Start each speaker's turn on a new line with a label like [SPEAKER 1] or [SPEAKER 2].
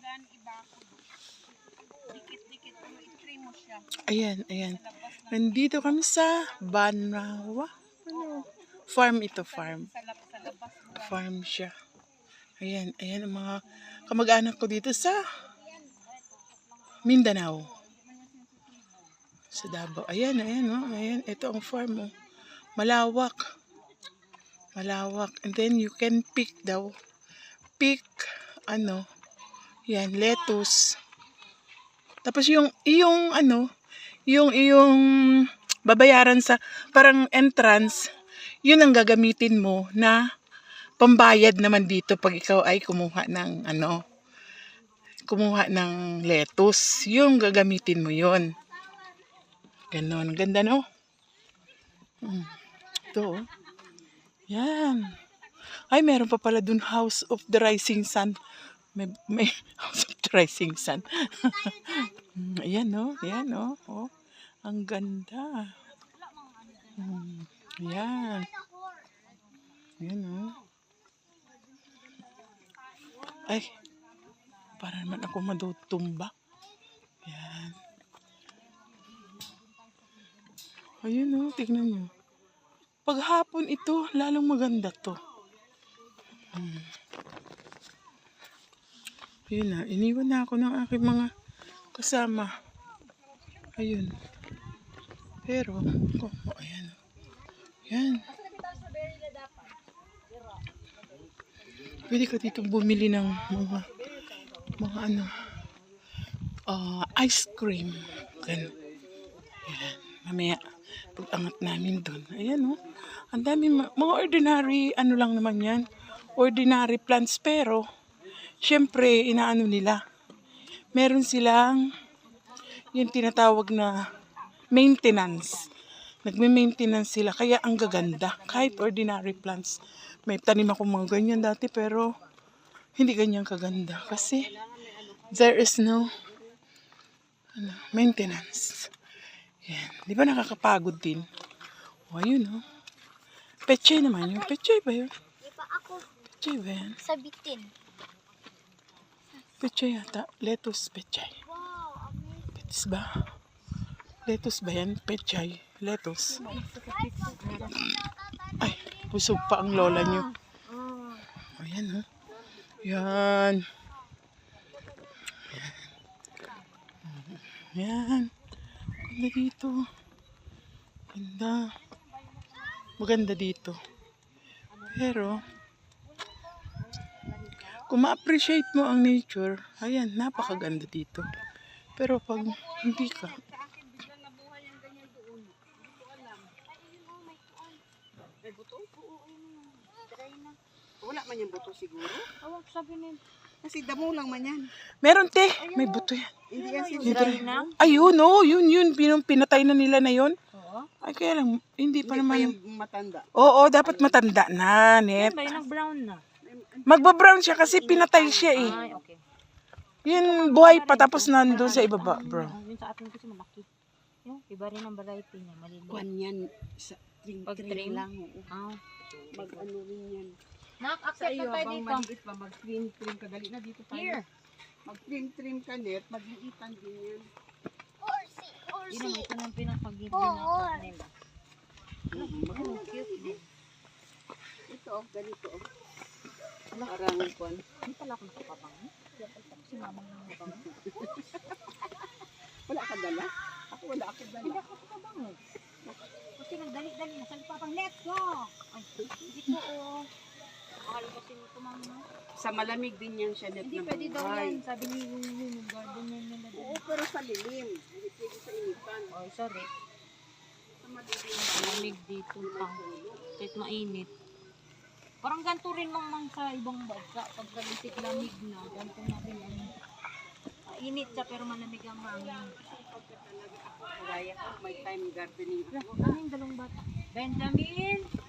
[SPEAKER 1] Gan ibako. Dikit-dikit pero i-trim mo siya.
[SPEAKER 2] Ayan, ayan. Nandito kami sa Banawa. Farm ito, farm.
[SPEAKER 1] Sa labas mo.
[SPEAKER 2] Farm siya. Ayan, ayan ang mga kamag-anak ko dito sa Mindanao. Sa Davao. Ayan, ayan, oh. Ayan, ito ang farm, oh. Malawak. Malawak. And then you can pick daw. Pick, yan, lettuce. Tapos yung babayaran sa parang entrance, yun ang gagamitin mo na pambayad naman dito pag ikaw ay kumuha ng lettuce. Yung gagamitin mo yun. Ganon. Ganda, no? Ito, oh. Yan. Ay, meron pa pala dun House of the Rising Sun. May House of the Rising Sun. Ayan, no? Ayan, no? Oh. Ang ganda. Ayan. Ayan, no? Ay, para naman ako madutumba. Ayan. Ayun, no? Tignan nyo. Paghapon ito, lalong maganda to. Yun na, iniwan na ako ng aking mga kasama. Ayun. Pero, ayan. Ayan. Pwede ka dito bumili ng mga ice cream. Ganun. Ayan. Mamaya, pag-angat namin doon. Ayan, oh. Ang dami, mga ordinary, lang naman yan. Ordinary plants, pero, syempre, inaano nila. Meron silang, yung tinatawag na maintenance. Nagme-maintenance sila, kaya ang gaganda. Kahit ordinary plants. May tanim ako mga ganyan dati, pero, hindi ganyan kaganda. Kasi, there is no maintenance. Yan. Di ba nakakapagod din? O, ayun, oh. Pechay naman yun. Pechay ba yun?
[SPEAKER 3] Di pa ako
[SPEAKER 2] Pechay ba yan?
[SPEAKER 3] sabitin.
[SPEAKER 2] Pechay yata. Lettuce, pechay.
[SPEAKER 3] Wow, amazing.
[SPEAKER 2] Lettuce ba? Lettuce ba yan? Pechay. Lettuce. Ay, busog pa ang lola nyo. Ayan, oh. Yan. Yan. Ganda dito. Ganda. Maganda dito. Pero, kung ma-appreciate mo ang nature, ayan, napakaganda dito. Pero pag hindi ka,
[SPEAKER 1] Wala man yung buto siguro.
[SPEAKER 3] Awag sabi na
[SPEAKER 1] Kasi damo lang man yan.
[SPEAKER 2] meron te, may buto yan.
[SPEAKER 1] Hindi yan
[SPEAKER 2] Dry
[SPEAKER 3] na?
[SPEAKER 2] Ayun, oh, yun, pinatay na nila na yun.
[SPEAKER 3] Oo.
[SPEAKER 2] Ay, kaya lang, hindi pa
[SPEAKER 1] Hindi pa
[SPEAKER 2] naman.
[SPEAKER 1] yung matanda.
[SPEAKER 2] Oo, dapat matanda na, net.
[SPEAKER 3] Ba yung brown na?
[SPEAKER 2] Magba-brown siya kasi pinatay siya eh.
[SPEAKER 3] Ay, okay.
[SPEAKER 2] Yun, buhay pa tapos nandun sa ibaba, bro.
[SPEAKER 3] Yun sa atin kasi malaki. Yung iba rin ang variety niya, maliliit.
[SPEAKER 1] Kuan yan. Sa
[SPEAKER 3] Pag
[SPEAKER 1] trim
[SPEAKER 3] trim?
[SPEAKER 1] lang. Oo.
[SPEAKER 3] Ah.
[SPEAKER 1] Mag-ano rin yan.
[SPEAKER 3] Nak,
[SPEAKER 1] Sa
[SPEAKER 3] accept
[SPEAKER 1] iyo,
[SPEAKER 3] na tayo
[SPEAKER 1] habang
[SPEAKER 3] dito.
[SPEAKER 1] maliit pa, mag-trim ka. Dali na dito tayo.
[SPEAKER 3] Here.
[SPEAKER 1] Mag-trim ka net, magliitan din yan.
[SPEAKER 3] Yun naman ito ng pinapagiging na nila. Oh, cute din.
[SPEAKER 1] Ito, ganito. Parang kuan.
[SPEAKER 3] Hindi pala ako nakapapang. Hindi pala ako si mamang nakapapang.
[SPEAKER 1] Wala ka dala? Ako wala ako dala.
[SPEAKER 3] Hindi ako nakapapang eh. Kasi nagdali-dali na sa papang, let's go! Ay, hindi ko oh. Akala kasi mo ito mama.
[SPEAKER 1] Sa malamig din yan siya net
[SPEAKER 3] Hindi
[SPEAKER 1] na
[SPEAKER 3] pwede daw
[SPEAKER 1] buhay.
[SPEAKER 3] yan. Sabi ni yung garden yan nila.
[SPEAKER 1] Oo, pero sa lilim. Hindi pwede sa initan.
[SPEAKER 3] Oh, sorry.
[SPEAKER 1] Sa madilim.
[SPEAKER 3] Malamig dito pang. Kahit mainit. Parang ganito rin lang man sa ibang bansa. Pag galitik lamig na, ganito na rin ang init siya pero malamig ang hangin.
[SPEAKER 1] Kaya may time gardening.
[SPEAKER 3] Ano yung dalawang bata? Benjamin!